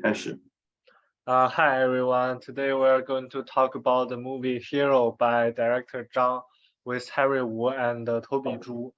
开始。Hi everyone. Today we're going to talk about the movie Hero by director Zhang with Harry Wu and Toby Zhu.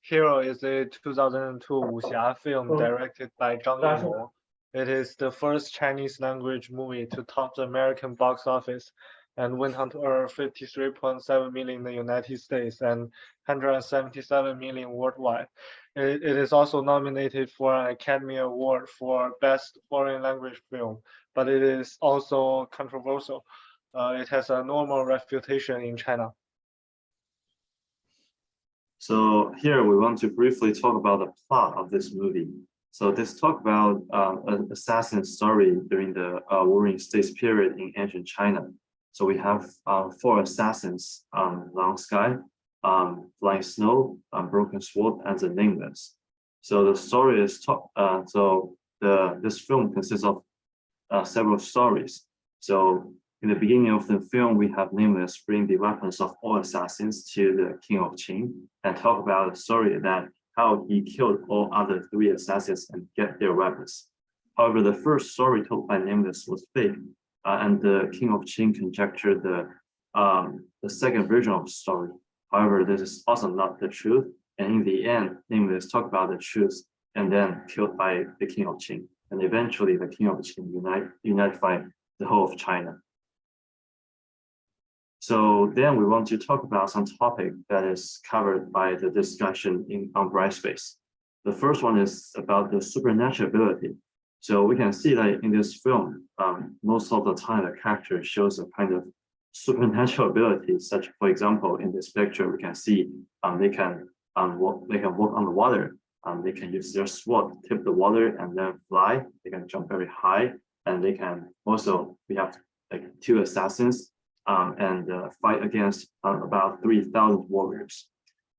Hero is a 2002 wuxia film directed by Zhang Yumou. It is the first Chinese language movie to top the American box office and went on to earn 53.7 million in the United States and 177 million worldwide. It is also nominated for an Academy Award for Best Foreign Language Film, but it is also controversial. It has a normal reputation in China. So here we want to briefly talk about the plot of this movie. So let's talk about an assassin story during the Warring States period in ancient China. So we have four assassins: Long Sky, Flying Snow, Broken Sword, and the Nameless. So the story is this film consists of several stories. So in the beginning of the film, we have Nameless bring the weapons of all assassins to the king of Qin and talk about the story that how he killed all other three assassins and get their weapons. However, the first story told by Nameless was fake, and the king of Qin conjectured the second version of the story. However, this is also not the truth, and in the end, Nameless talked about the truth and then killed by the king of Qin. And eventually the king of Qin unified the whole of China. So then we want to talk about some topic that is covered by the discussion on Brightspace. The first one is about the supernatural ability. So we can see that in this film, most of the time the character shows a kind of supernatural ability, such, for example, in this picture, we can see they can walk on the water. They can use their sword to tip the water and then fly. They can jump very high, and they can also, we have like two assassins and fight against about 3,000 warriors.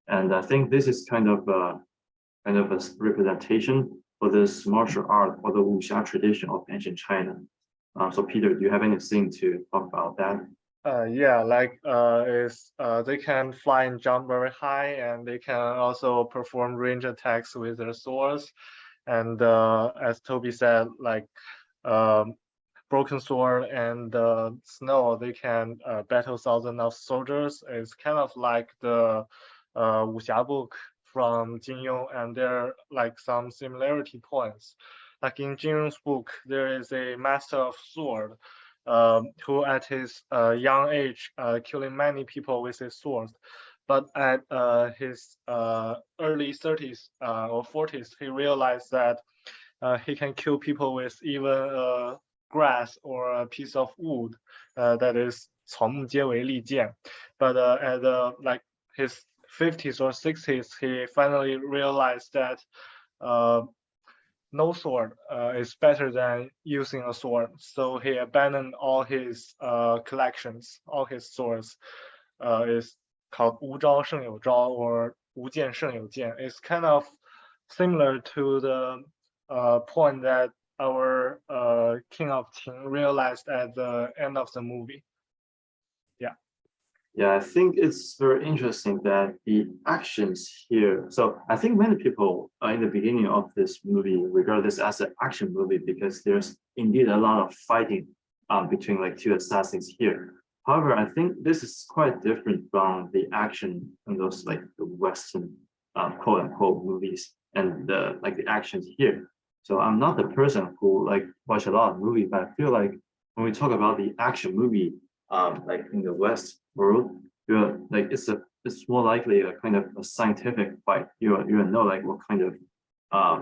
And I think this is kind of a representation for this martial art or the wuxia tradition of ancient China. So Peter, do you have anything to talk about that? They can fly and jump very high, and they can also perform range attacks with their swords. And as Toby said, Broken Sword and Snow, they can battle thousands of soldiers. It's kind of like the wuxia book from Jin Yong, and there are like some similarity points. Like in Jin Yong's book, there is a master of sword who at his young age killing many people with his sword. But at his early 30s or 40s, he realized that he can kill people with even grass or a piece of wood, that is 草木皆为利剑. But at like his 50s or 60s, he finally realized that no sword is better than using a sword. So he abandoned all his collections, all his swords. Is called 无招胜有招 or 无剑胜有剑. It's kind of similar to the point that our King of Qin realized at the end of the movie. Yeah, I think it's very interesting that the actions here. So I think many people in the beginning of this movie regard this as an action movie because there's indeed a lot of fighting between like two assassins here. However, I think this is quite different from the action in those like the Western quote unquote movies and the actions here. So I'm not the person who like watch a lot of movies, but I feel like when we talk about the action movie, like in the West world, you're like it's more likely a kind of a scientific fight. You know like what kind of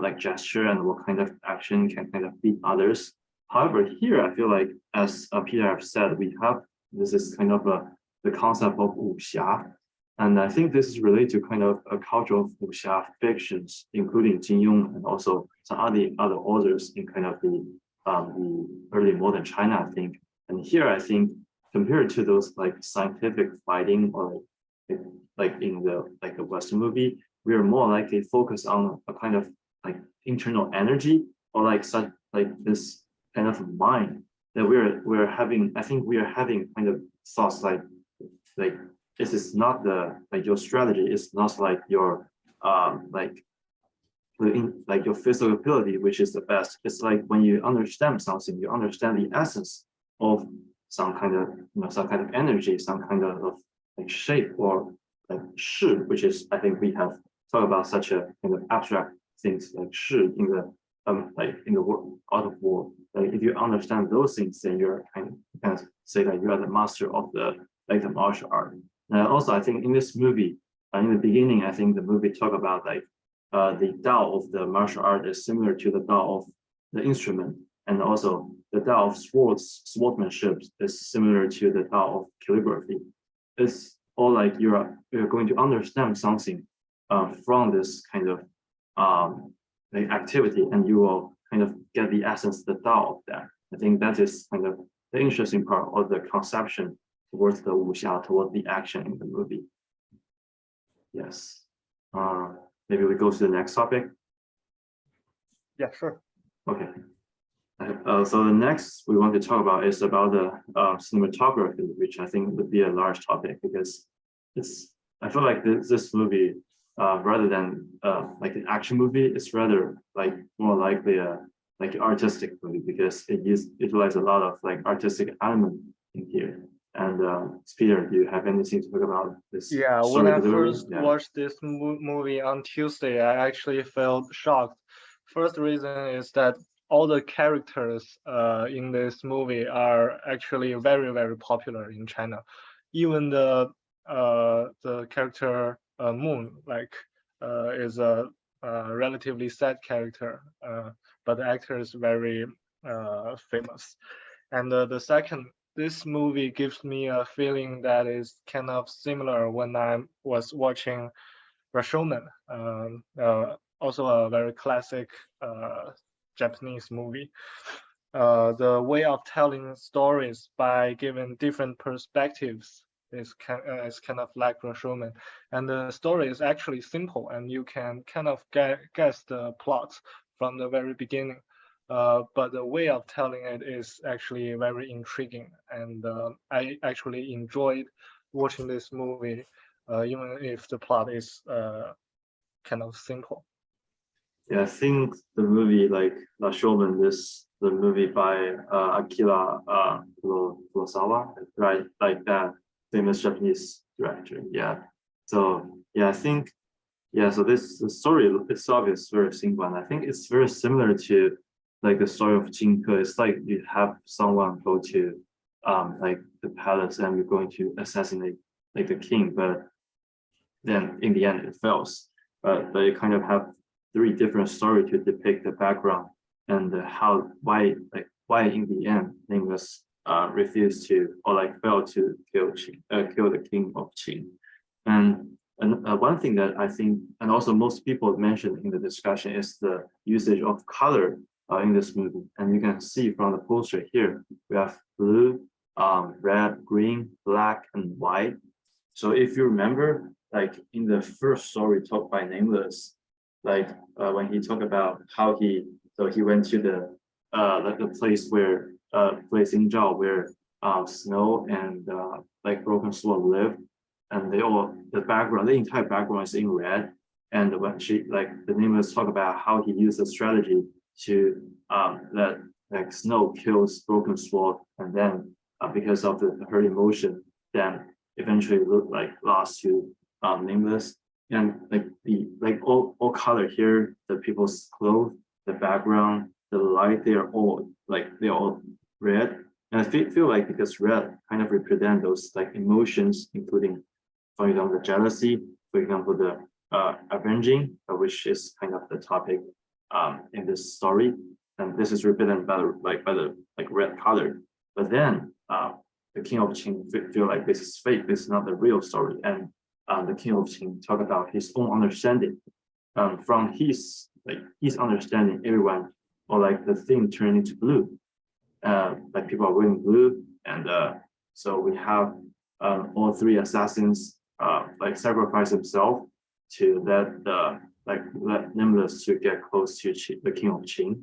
like gesture and what kind of action can kind of beat others. However, here I feel like as Peter have said, this is kind of the concept of wuxia, and I think this is related to kind of a culture of wuxia fictions, including Jin Yong and also some other authors in kind of the early modern China, I think. And here I think compared to those like scientific fighting or like in the Western movie, we are more likely focused on a kind of like internal energy or like such like this kind of mind that we're having. I think we are having kind of thoughts like this is not the like your strategy is not like your like your physical ability, which is the best. It's like when you understand something, you understand the essence of some kind of some kind of energy, some kind of like shape or like shi, which is I think we have talked about such a kind of abstract things like shi in the like in the world out of war. Like if you understand those things, then you're kind of say that you are the master of the like the martial art. And also, I think in this movie, in the beginning, I think the movie talk about like the Dao of the martial art is similar to the Dao of the instrument, and also the Dao of swordsmanship is similar to the Dao of calligraphy. It's all like you're going to understand something from this kind of like activity, and you will kind of get the essence, the Dao of that. I think that is kind of the interesting part of the conception towards the wuxia, towards the action in the movie. Yes. Maybe we go to the next topic. Yeah, sure. Okay. So the next we want to talk about is about the cinematography, which I think would be a large topic because I feel like this movie, rather than like an action movie, it's rather like more likely a like artistic movie because it utilizes a lot of like artistic element in here. And Peter, do you have anything to talk about this? Yeah, when I first watched this movie on Tuesday, I actually felt shocked. First reason is that all the characters in this movie are actually very, very popular in China. Even the character Moon, like, is a relatively sad character, but the actor is very famous. And the second, this movie gives me a feeling that is kind of similar when I was watching Rashomon, also a very classic Japanese movie. The way of telling stories by giving different perspectives is kind of like Rashomon, and the story is actually simple, and you can kind of guess the plot from the very beginning. But the way of telling it is actually very intriguing, and I actually enjoyed watching this movie, even if the plot is kind of simple. Yeah, I think the movie like Rashomon, the movie by Akira Kurosawa, right? Like that famous Japanese director. Yeah. So yeah, I think so the story itself is very simple, and I think it's very similar to like the story of Jin Ke. It's like you have someone go to like the palace and you're going to assassinate like the king, but then in the end it fails. But you kind of have three different stories to depict the background and why in the end Nicholas refused to or like failed to kill the king of Qin. And one thing that I think, and also most people mentioned in the discussion, is the usage of color in this movie. And you can see from the poster here, we have blue, red, green, black, and white. So if you remember, like in the first story talked by Nameless, like when he talked about how he went to the like the place in Zhao where Snow and like Broken Sword live, and the entire background is in red. And when the Nameless talk about how he used the strategy to let like Snow kills Broken Sword, and then because of her emotion, then eventually lost to Nameless. And like all color here, the people's clothes, the background, the light, they're all red. And I feel like because red kind of represent those like emotions, including, for example, the jealousy, for example, the avenging, which is kind of the topic in this story. And this is represented by the red color. But then the King of Qin feel like this is fake, this is not the real story. And the King of Qin talk about his own understanding. From his understanding, everyone or like the thing turned into blue. Like people are wearing blue, and so we have all three assassins like sacrifice themselves to let Nameless to get close to the King of Qin.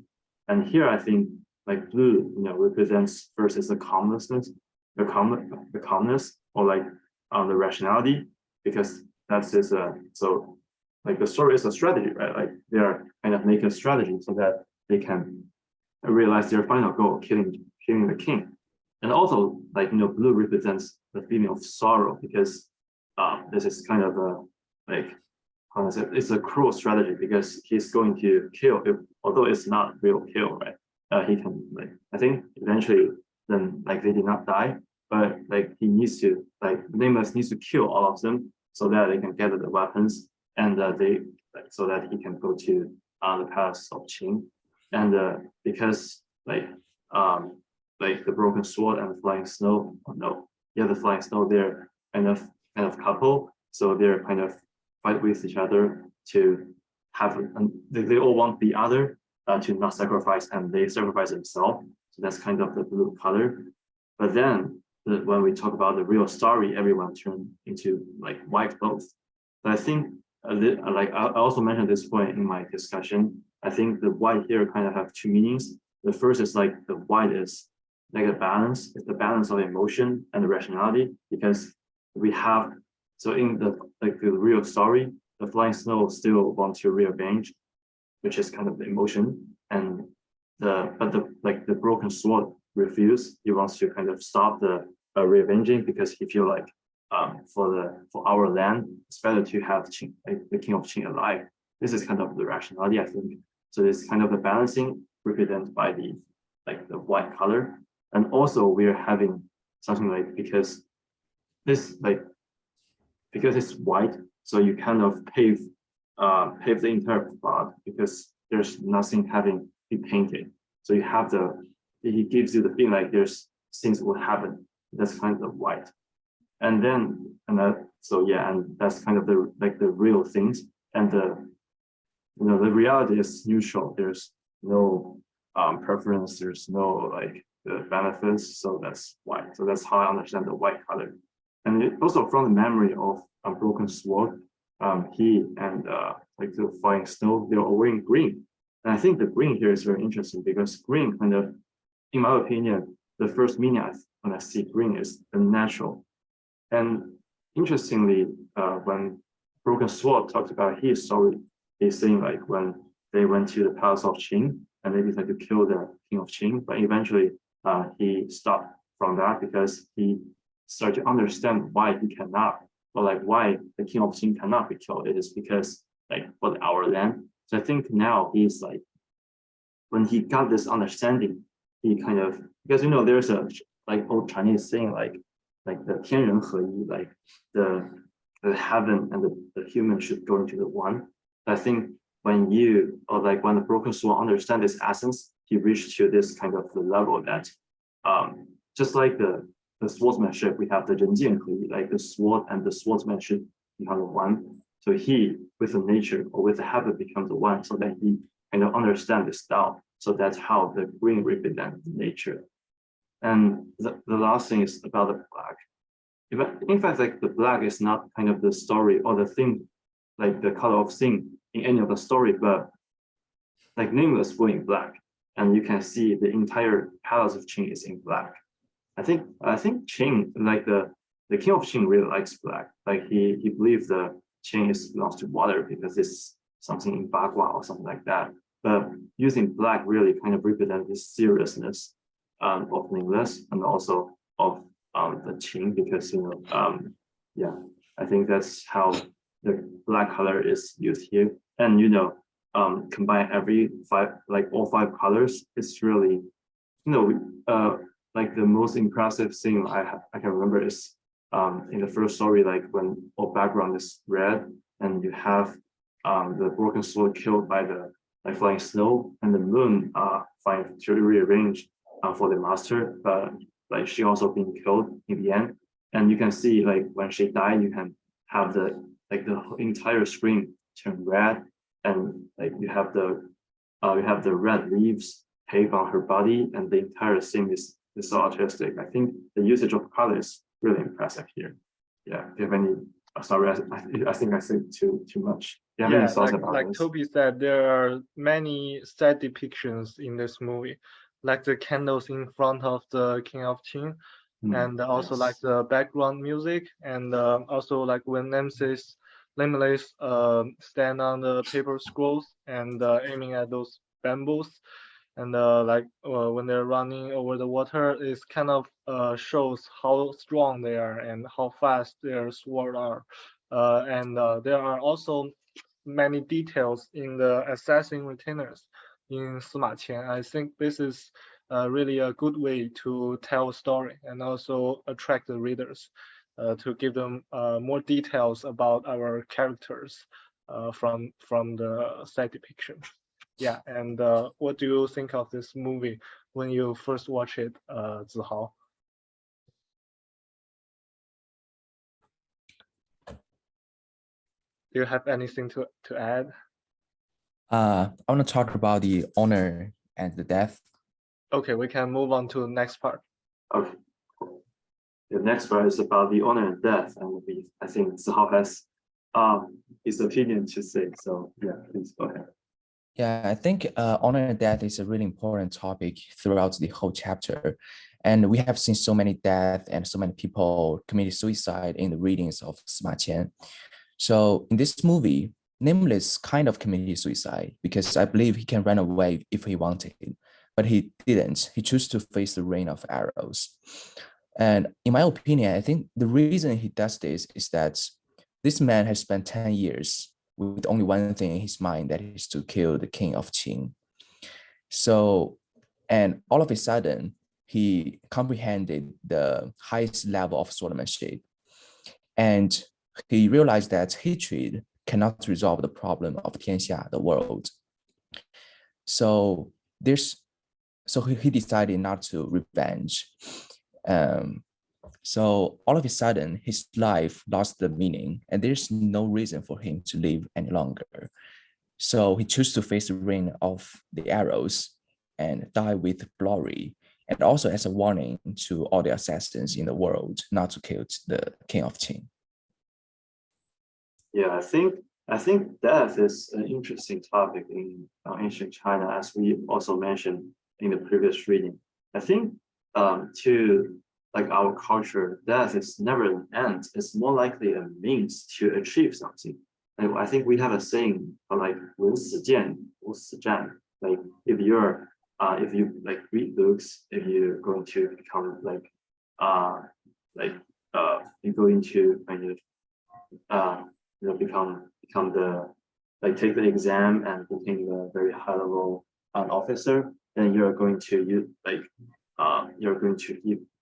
And here I think like blue, represents versus the calmness, the calmness, or like the rationality, because that's his so like the story is a strategy, right? Like they are kind of making a strategy so that they can realize their final goal, killing the king. And also, like blue represents the feeling of sorrow because this is kind of a like how to say it's a cruel strategy because he's going to kill, although it's not real kill, right? He can like I think eventually then like they did not die, but like he needs to like Nameless needs to kill all of them so that they can gather the weapons and they so that he can go to the palace of Qing, and because like the broken sword and the flying snow, oh, no, yeah, the flying snow, they're kind of couple, so they're kind of fight with each other to have, and they all want the other to not sacrifice, and they sacrifice themselves. So that's kind of the blue color. But then when we talk about the real story, everyone turned into like white clothes. But I think like I also mentioned this point in my discussion. I think the white here kind of have two meanings. The first is like the white is like a balance. It's the balance of emotion and rationality because we have so in the real story, the flying snow still wants to revenge, which is kind of the emotion, and the broken sword refuse. He wants to kind of stop the revenging because he feel like for our land, it's better to have Qing, like the king of Qing alive. This is kind of the rationality, I think. So it's kind of the balancing represented by the white color, and also we're having something like because this like because it's white, so you kind of pave the entire plot because there's nothing having been painted. So you have it gives you the feeling like there's things will happen. That's kind of white, and then so yeah, and that's kind of the real things, and the the reality is neutral. There's no preference. There's no like the benefits. So that's white. So that's how I understand the white color. And it, also from the memory of a broken sword, he and like the flying snow, they're all wearing green. And I think the green here is very interesting because green kind of, in my opinion, the first meaning when I see green is the natural. And interestingly, when Broken Sword talks about his story, he's saying like when they went to the palace of Qing and they decided to kill the king of Qing, but eventually he stopped from that because he started to understand why he cannot, or like why the king of Qing cannot be killed. It is because like for our land. So I think now he's like, when he got this understanding, he kind of, because there's a like old Chinese saying like the 天人合一, like the heaven and the human should go into the one. I think when when the broken sword understand this essence, he reached to this kind of the level that just like the swordsmanship, we have the 人剑合一, like the sword and the swordsmanship become the one. So he, with the nature or with the habit, becomes the one, so that he kind of understand the style. So that's how the green represents nature. And the last thing is about the black. In fact, like the black is not kind of the story or the thing, like the color of thing in any of the story, but like Nameless were in black, and you can see the entire palace of Qing is in black. I think Qing, like the king of Qing, really likes black. Like he believes the Qing belongs to water because it's something in Bagua or something like that. But using black really kind of represents the seriousness of Nameless and also of the Qing, because yeah, I think that's how the black color is used here. And combine all five colors, it's really like the most impressive thing I can remember is in the first story, like when all background is red and you have the broken sword killed by the flying snow, and the moon find to rearrange for the master, but like she also being killed in the end. And you can see like when she died, you can have the entire screen turn red, and like you have the red leaves paved on her body, and the entire scene is so artistic. I think the usage of color is really impressive here. Yeah, do you have any? Sorry, I think I said too much. Do you have any thoughts about like this? Toby said, there are many sad depictions in this movie, like the candles in front of the King of Qing, and also like the background music, and also like when Nemesis limitless stand on the paper scrolls and aiming at those bamboos. And when they're running over the water, it kind of shows how strong they are and how fast their sword are. And there are also many details in the assassin retainers in Sima Qian. I think this is really a good way to tell a story and also attract the readers to give them more details about our characters from the side depiction. Yeah, and what do you think of this movie when you first watch it, Zihao? Do you have anything to add? I want to talk about the honor and the death. Okay, we can move on to the next part. Okay. The next part is about the honor and death, and I think Zhao has his opinion to say. So yeah, please go ahead. Yeah, I think honor and death is a really important topic throughout the whole chapter. And we have seen so many deaths and so many people committed suicide in the readings of Sima Qian. So in this movie, Nameless kind of committed suicide because I believe he can run away if he wanted, but he didn't. He chose to face the rain of arrows. And in my opinion, I think the reason he does this is that this man has spent 10 years with only one thing in his mind, that is to kill the king of Qin. So, and all of a sudden, he comprehended the highest level of swordsmanship. And he realized that hatred cannot resolve the problem of Tianxia, the world. So he decided not to revenge. So all of a sudden, his life lost the meaning, and there's no reason for him to live any longer. So he chose to face the rain of the arrows and die with glory, and also as a warning to all the assassins in the world not to kill the king of Qin. Yeah, I think death is an interesting topic in ancient China, as we also mentioned in the previous reading. I think to like our culture, death is never an end. It's more likely a means to achieve something. And I think we have a saying like 文死剑,无死战. Like if you like read books, if you're going to become you're going to kind of become the like take the exam and become a very high level officer, then you're going to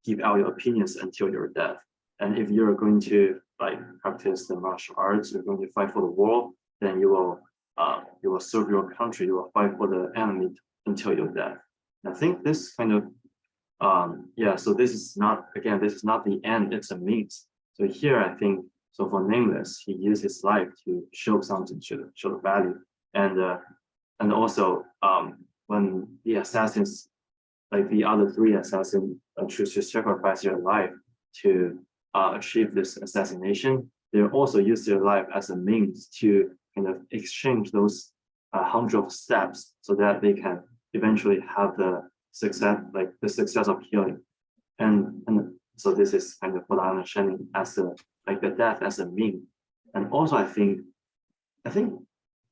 give out your opinions until your death. And if you're going to like practice the martial arts, you're going to fight for the world, then you will serve your country, you will fight for the enemy until your death. And I think this kind of so this is not the end, it's a means. So here I think, so for Nameless, he used his life to show something, show the value. And also when the assassins, like the other three assassins, choose to sacrifice their life to achieve this assassination, they also use their life as a means to kind of exchange those hundreds of steps so that they can eventually have the success of healing. And so this is kind of what I'm understanding as the death as a mean. And also I think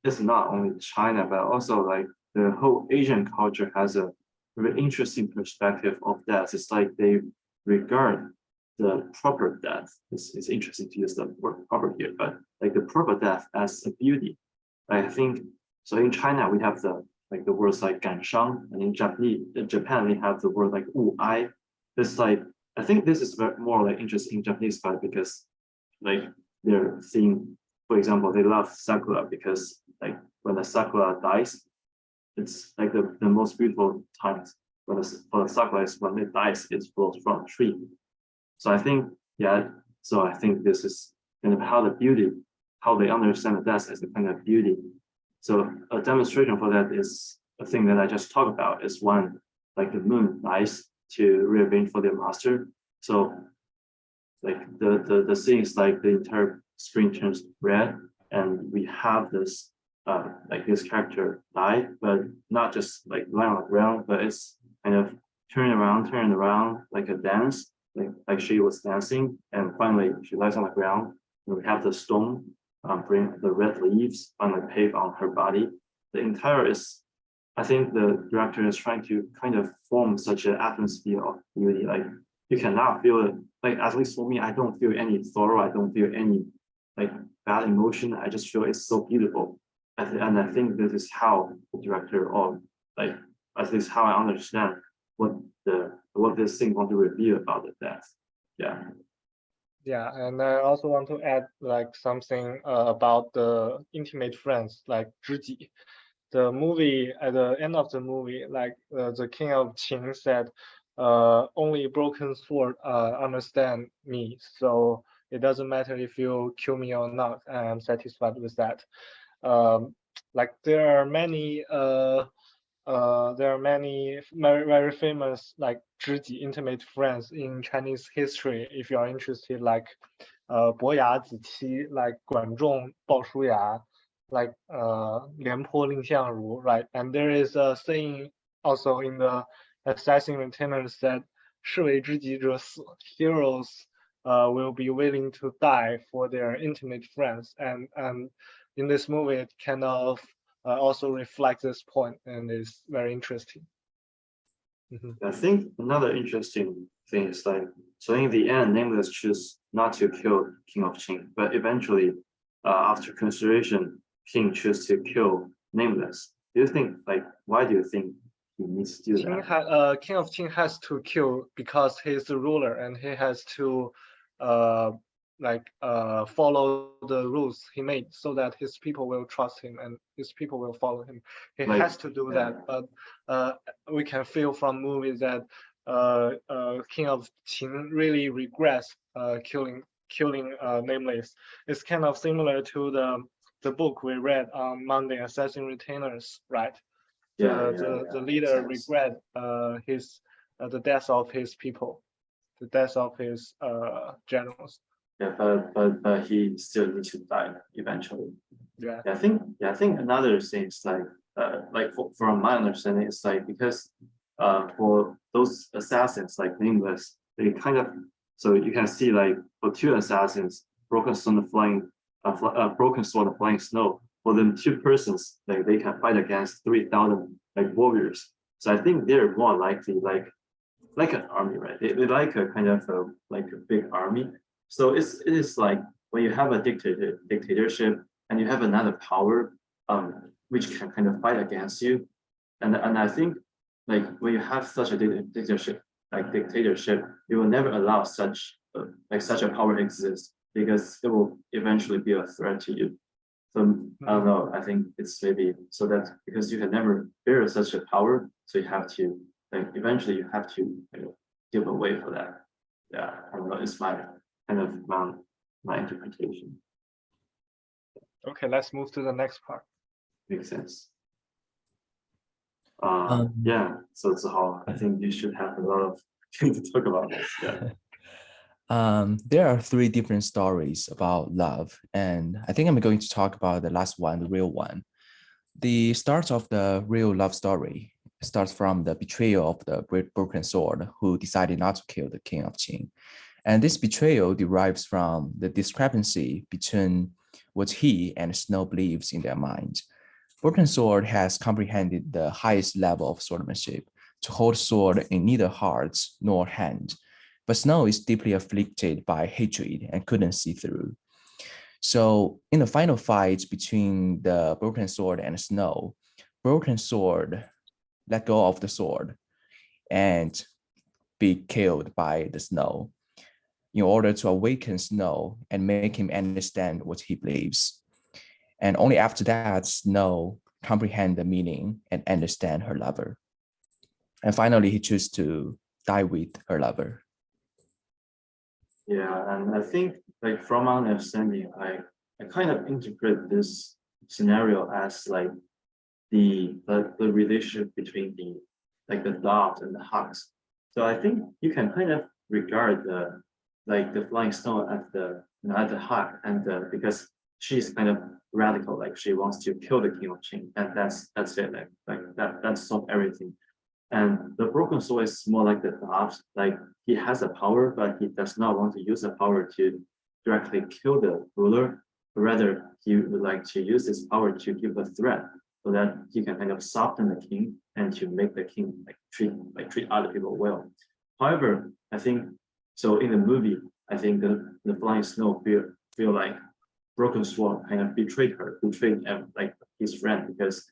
it's not only China, but also like the whole Asian culture has a very interesting perspective of death. It's like they regard the proper death. It's interesting to use the word proper here, but like the proper death as a beauty. I think so. In China, we have the words like 感伤, and in Japan, we have the word like 物哀. It's like I think this is more like interesting in Japanese part because like they're seeing, for example, they love sakura because like when the sakura dies, it's like the most beautiful times for the sakura is when it dies, it flows from a tree. So I think this is kind of how they understand the death as a kind of beauty. So a demonstration for that is a thing that I just talked about is when like the moon dies to revenge for their master. So like the scene is like the entire screen turns red and we have this like this character die, but not just like lying on the ground, but it's kind of turning around like a dance, like she was dancing, and finally she lies on the ground and we have the stone bring the red leaves on the pave on her body. The entire is, I think the director is trying to kind of form such an atmosphere of beauty. Like you cannot feel it. Like at least for me, I don't feel any sorrow. I don't feel any like bad emotion. I just feel it's so beautiful. And I think this is how the director, or like at least how I understand what this thing want to reveal about the death. Yeah. Yeah, and I also want to add like something about the intimate friends, like 知己. The movie, at the end of the movie, like the king of Qin said, only broken sword understand me, so it doesn't matter if you kill me or not, I'm satisfied with that. Like there are many very, very famous like 知己 intimate friends in Chinese history. If you are interested, like 伯牙子期, like 管仲鲍叔牙, like 廉颇蔺相如, right? And there is a saying also in the Assassination Retainers that 士为知己者死. Heroes will be willing to die for their intimate friends, and in this movie it kind of also reflects this point, and is very interesting. I think another interesting thing is like, so in the end, Nameless choose not to kill King of Qin, but eventually, after consideration, King choose to kill Nameless. Do you think, like, why do you think he needs to do that? King of Qin has to kill because he's the ruler, and he has to follow the rules he made so that his people will trust him and his people will follow him. He has to do that, but we can feel from movies that King of Qin really regrets killing Nameless. It's kind of similar to the book we read on Monday, Assassination Retainers, right? The leader regret the death of his people, the death of his generals. Yeah, but he still needs to die eventually. Yeah. I think another thing is like from my understanding, it's like because for those assassins like Nameless, they kind of, so you can see like for two assassins, broken sword flying snow. For them, two persons, like they can fight against 3,000 like warriors. So I think they're more likely like an army, right? They like a kind of like a big army. So it is like when you have a dictatorship and you have another power, which can kind of fight against you, and I think like when you have such a dictatorship, you will never allow such a power exist because it will eventually be a threat to you. So I don't know. I think it's maybe so that because you can never bear such a power, so you have to like eventually you have to give away for that. Yeah, I don't know. It's my kind of my interpretation. Okay, let's move to the next part. Makes sense. Yeah. So it's how I think you should have a lot of things to talk about this. Yeah. There are three different stories about love, and I think I'm going to talk about the last one, the real one. The start of the real love story starts from the betrayal of the broken sword who decided not to kill the king of Qin. And this betrayal derives from the discrepancy between what he and Snow believes in their mind. Broken Sword has comprehended the highest level of swordsmanship, to hold sword in neither heart nor hand. But Snow is deeply afflicted by hatred and couldn't see through. So in the final fight between the Broken Sword and Snow, Broken Sword let go of the sword and be killed by the Snow in order to awaken Snow and make him understand what he believes. And only after that, Snow comprehend the meaning and understand her lover. And finally, he chooses to die with her lover. Yeah, and I think like from my understanding, I kind of interpret this scenario as like the relationship between the dove and the hawks. So I think you can kind of regard the flying snow at the hawk, and because she's kind of radical, like she wants to kill the king of Qin, and that's it, like that solves everything. And the broken sword is more like the dove, like he has a power, but he does not want to use the power to directly kill the ruler, rather he would like to use this power to give a threat so that he can kind of soften the king and to make the king treat other people well. However, I think so in the movie, I think the flying snow feel like Broken Sword kind of betrayed like his friend because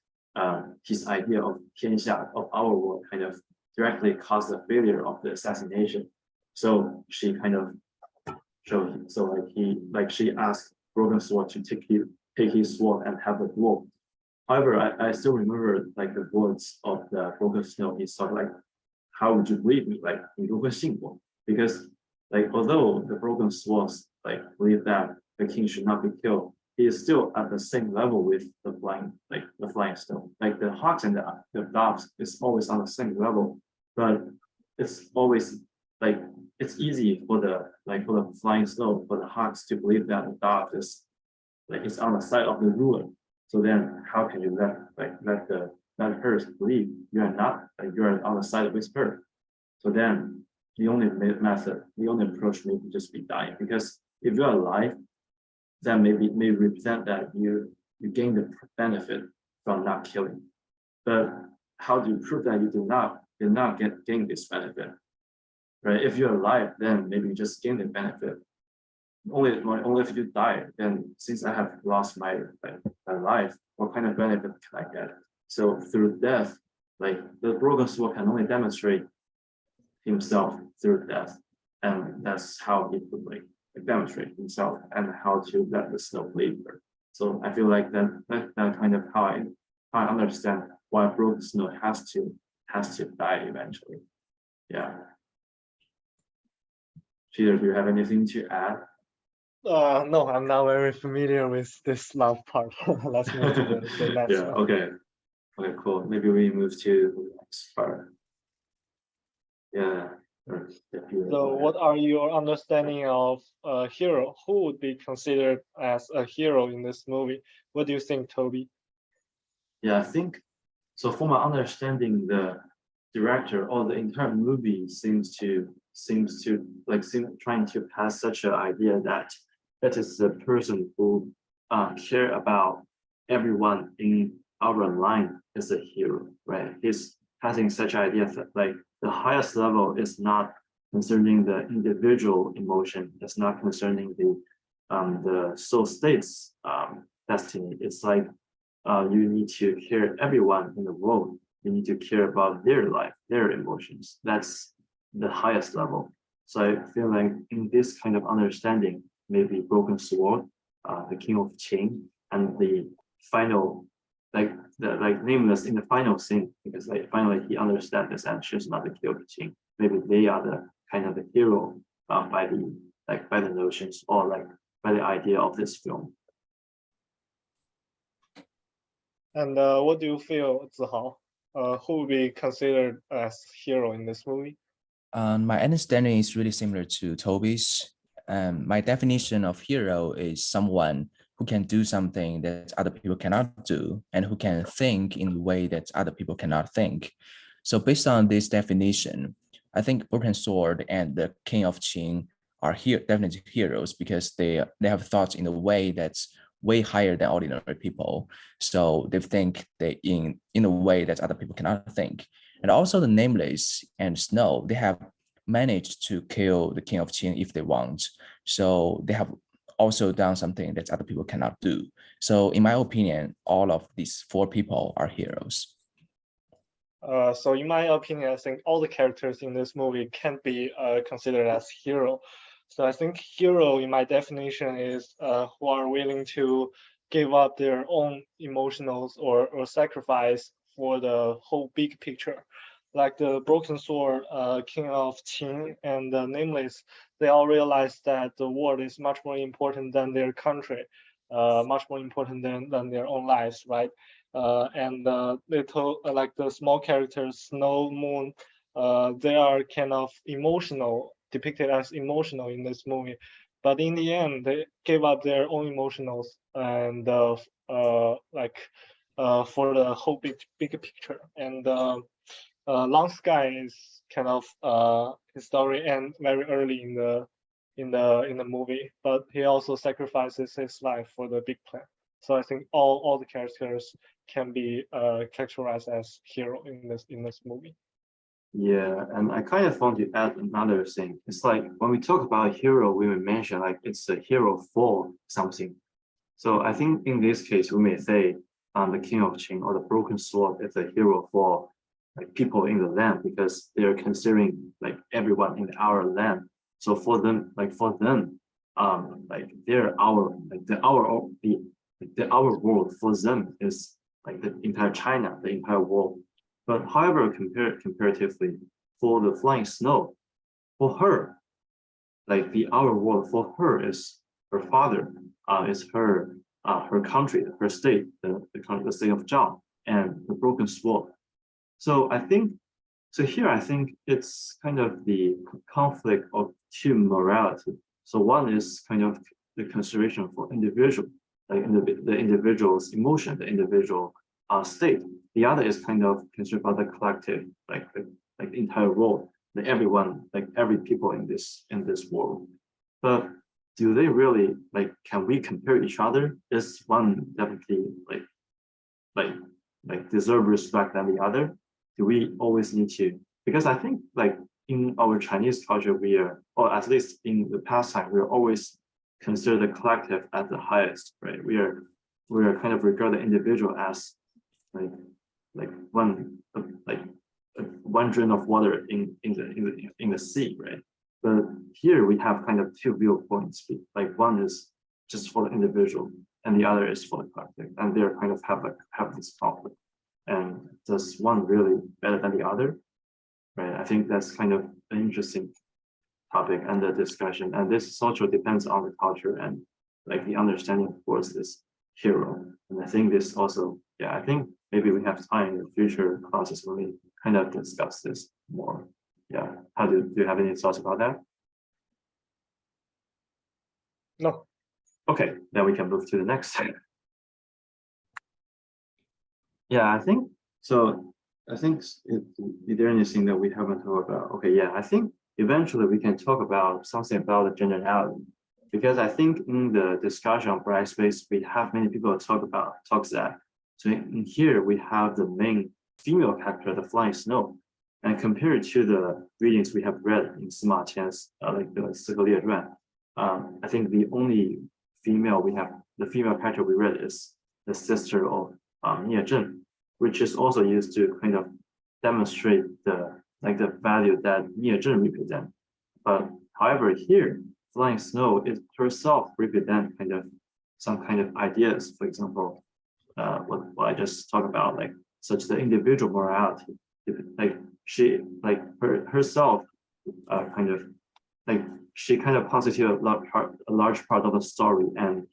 his idea of Tianxia, of our world, kind of directly caused the failure of the assassination. So she kind of she asked Broken Sword to take his sword and have a duel. However, I still remember like the words of the Broken Snow. He sort of like, how would you believe me? Like, 你如何信我? Because like although the Broken Swords like believe that the king should not be killed, he is still at the same level with the flying snow. Like the hawks and the doves is always on the same level, but it's always like it's easy for the flying snow, for the hawks to believe that the dove is on the side of the ruler. So then how can you let her believe you are not you're on the side with her? So then the only approach may just be dying, because if you're alive, that may represent that you gain the benefit from not killing. But how do you prove that you did not gain this benefit? Right? If you're alive, then maybe you just gain the benefit. Only if you die, then since I have lost my life, what kind of benefit can I get? So through death, like the Broken Sword can only demonstrate himself through death, and that's how he could demonstrate himself and how to let the snow bleed her. So I feel like that kind of how I understand why Broken Snow has to die eventually. Yeah. Peter, do you have anything to add? No, I'm not very familiar with this love part. Let's move to the next Yeah, one. okay, cool. Maybe we move to the next part. Yeah. So what are your understanding of a hero? Who would be considered as a hero in this movie? What do you think, Toby? Yeah, I think so. For my understanding, the director or the entire movie seems trying to pass such an idea that is the person who care about everyone in our line is a hero, right? He's passing such idea that like the highest level is not concerning the individual emotion, it's not concerning the soul state's destiny. It's like you need to care everyone in the world. You need to care about their life, their emotions. That's the highest level. So I feel like in this kind of understanding, maybe Broken Sword, the King of Qing, and the final, Nameless in the final scene, because like finally he understands this and she's not the King of Qing. Maybe they are the kind of the hero by the notions or like by the idea of this film. And what do you feel, Zihao? Who would be considered as hero in this movie? My understanding is really similar to Toby's. My definition of hero is someone who can do something that other people cannot do and who can think in a way that other people cannot think. So based on this definition, I think Broken Sword and the King of Qing are definitely heroes because they have thoughts in a way that's way higher than ordinary people. So they think they in a way that other people cannot think. And also the Nameless and Snow, they have managed to kill the King of Qing if they want. So they have also done something that other people cannot do. So in my opinion, all of these four people are heroes. So in my opinion, I think all the characters in this movie can be considered as hero. So I think hero in my definition is who are willing to give up their own emotionals or sacrifice for the whole big picture. Like the Broken Sword, King of Qing, and the Nameless, they all realize that the world is much more important than their country, much more important than their own lives, right? And little like the small characters, Snow, Moon, they are kind of depicted as emotional in this movie. But in the end, they gave up their own emotionals and for the whole big picture. And Long Sky is kind of his story ends very early in in the movie, but he also sacrifices his life for the big plan. So I think all the characters can be characterized as hero in this movie. Yeah, and I kind of want to add another thing. It's like when we talk about hero, we will mention like it's a hero for something. So I think in this case, we may say the King of Qin or the Broken Sword is a hero for like people in the land because they are considering like everyone in our land. So for them, like they're our like the our world for them is like the entire China, the entire world. But however, comparatively, for the flying snow, for her, like the our world for her is her father, is her country, her state, the state of Zhao, and the broken sword. So I think so here I think it's kind of the conflict of two morality. So one is kind of the consideration for individual, like the individual's emotion, the individual state. The other is kind of concerned about the collective, like the entire world, like everyone, like every people in this world. But do they really like? Can we compare each other? Is one definitely like deserve respect than the other? Do we always need to? Because I think like in our Chinese culture, we are, or at least in the past time, we are always consider the collective as the highest, right? We are kind of regard the individual as like one like one drink of water in the sea, right? But here we have kind of two viewpoints. Like one is just for the individual, and the other is for the collective, and they're kind of have this conflict. And does one really better than the other? Right. I think that's kind of an interesting topic and the discussion. And this also depends on the culture and like the understanding towards this hero. And I think this also, yeah, I think maybe we have time in the future classes when we kind of discuss this more. Yeah. How do you have any thoughts about that? No. Okay, then we can move to the next. Yeah, I think so. I think is there anything that we haven't talked about? Okay, yeah, I think eventually we can talk about something about the generality, because I think in the discussion of bright space, we have many people talks that. So in here we have the main female character, the flying snow, and compared to the readings we have read in Sima Qian's like the 四个列传, I think the only the female character we read is the sister of Nie Zhen, which is also used to kind of demonstrate the value that Nie Zhen represent. But however, here flying snow is herself represent kind of some kind of ideas. For example, what I just talked about, like such the individual morality. Like she herself kind of like she kind of constituted a large part of the story, and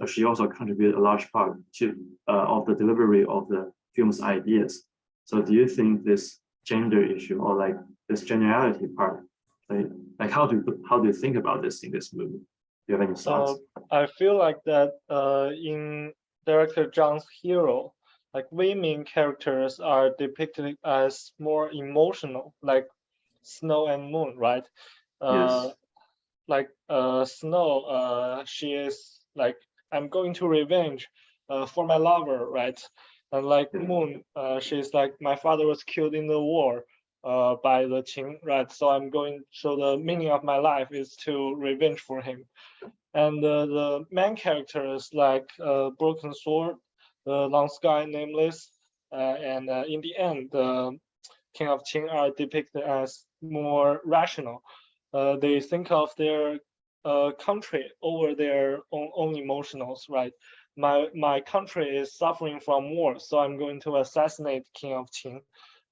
she also contributed a large part to of the delivery of the film's ideas. So do you think this gender issue or like this generality part, like how do you think about this in this movie? Do you have any thoughts? I feel like that in director Zhang's hero, like women characters are depicted as more emotional, like Snow and Moon, right? Yes. Like Snow, she is like, I'm going to revenge for my lover, right? And like Yeah. Moon, she's like, my father was killed in the war by the Qing, right? So the meaning of my life is to revenge for him. And the main characters like Broken Sword, the Long Sky, Nameless, and in the end, the King of Qing are depicted as more rational. They think of their country over their own emotionals, right? My country is suffering from war, so I'm going to assassinate King of Qing.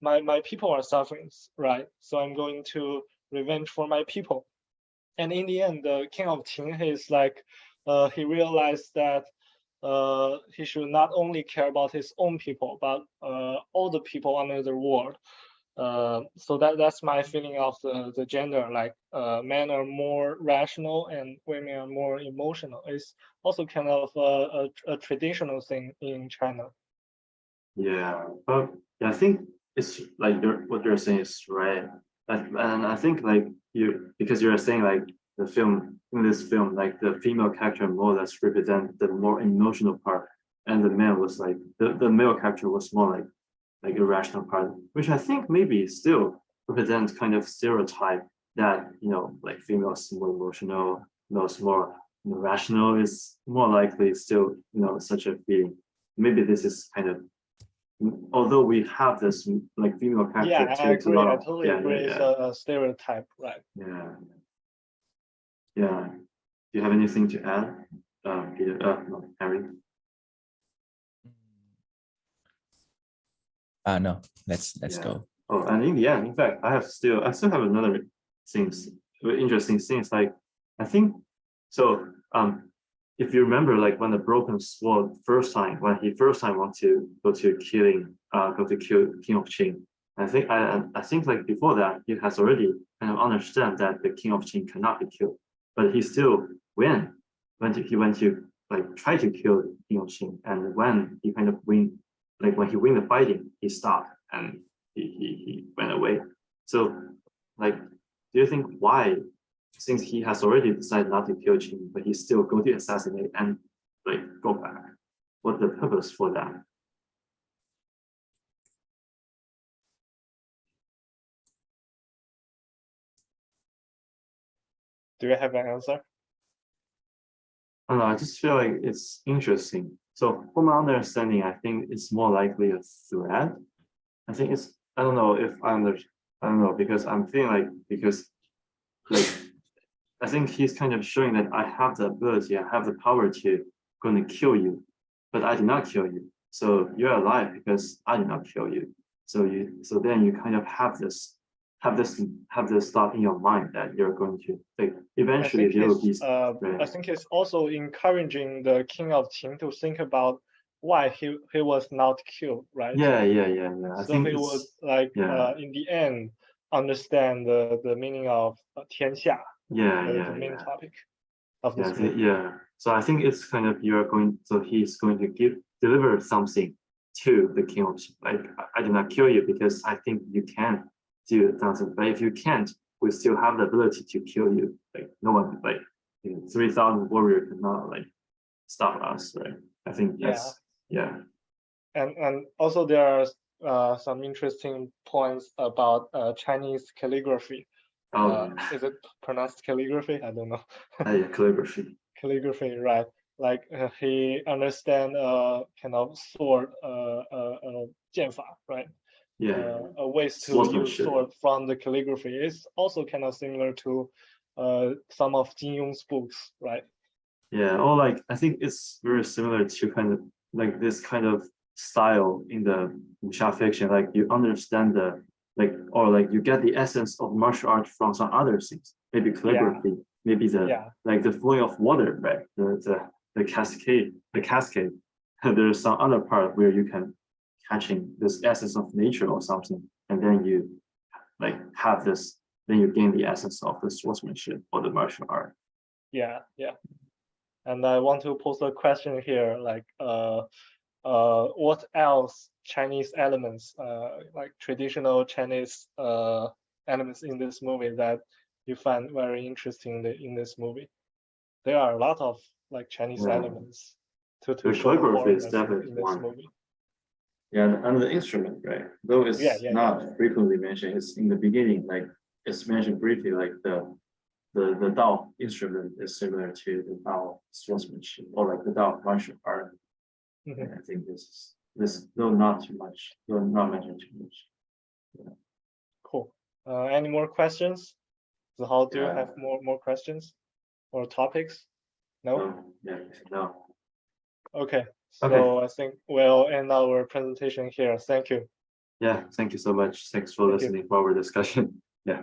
My people are suffering, right? So I'm going to revenge for my people. And in the end, the King of Qing is like, he realized that he should not only care about his own people, but all the people under the world. So that's my feeling of the gender. Like men are more rational and women are more emotional. It's also kind of a traditional thing in China. Yeah, but yeah, I think it's like what you're saying is right. and I think like because you're saying like the film in this film, like the female character more or less represent the more emotional part, and the man was like the male character was more like irrational part, which I think maybe still represents kind of stereotype that like females more emotional, males more rational is more likely still such a feeling. Maybe this is kind of, although we have this like female character Yeah, I to a agree. lot I of, totally agree. It's a stereotype, right? yeah. Yeah. Do you have anything to add, Peter? No, Harry. No, let's Yeah. go. Oh, and in the end, in fact, I still have another things, interesting things. Like I think so. If you remember, like when the broken sword when he first time want to go to kill King of Qin. I think like before that, he has already kind of understand that the King of Qin cannot be killed, but he still he went to like try to kill King of Qin, and when he kind of win, like when he win the fighting, he stopped and he went away. So, like, do you think why, since he has already decided not to kill Qin, but he still go to assassinate and like go back? What the purpose for that? Do you have an answer? I don't know. I just feel like it's interesting. So, from my understanding, I think it's more likely a threat. I think it's. I don't know if I under. I don't know because I'm feeling because like I think he's kind of showing that I have the ability, I have the power to going to kill you, but I did not kill you. So you're alive because I did not kill you. So then you kind of have this thought in your mind that you're going to like eventually there will be. I think it's also encouraging the King of Qin to think about why he was not killed, right? Yeah. I So think he would like in the end understand the meaning of 天下. The main topic of this movie. So I think it's kind of he's going to deliver something to the King of Qin. Like I did not kill you because I think you can do something, but if you can't, we still have the ability to kill you. Like no one, like 3,000 warrior cannot like stop us, right? I think that's And also there are some interesting points about Chinese calligraphy. Is it pronounced calligraphy? I don't know. Yeah, calligraphy. Calligraphy, right? Like he understand kind of sword 剑法, right? Ways to use sword from the calligraphy is also kind of similar to some of Jin Yong's books, right? Yeah, or like I think it's very similar to kind of like this kind of style in the wuxia fiction. Like you understand you get the essence of martial art from some other things. Maybe calligraphy, maybe like the flowing of water, right? The cascade. There's some other part where you can catching this essence of nature or something, and then you like have this. Then you gain the essence of the swordsmanship or the martial art. Yeah. And I want to pose a question here, like what else Chinese elements, like traditional Chinese elements in this movie that you find very interesting in this movie? There are a lot of like Chinese elements to show the foreigners in this movie. Yeah, and the instrument, right? Though it's not frequently mentioned, it's in the beginning, like it's mentioned briefly, like the Dao instrument is similar to the Dao swordsmanship or like the Dao martial art. I think this not too much, not mentioned too much. Yeah. Cool. Any more questions? So how do you have more questions or topics? No? No. Okay. So I think we'll end our presentation here. Thank you. Yeah, thank you so much. Thanks for listening for our discussion. Yeah.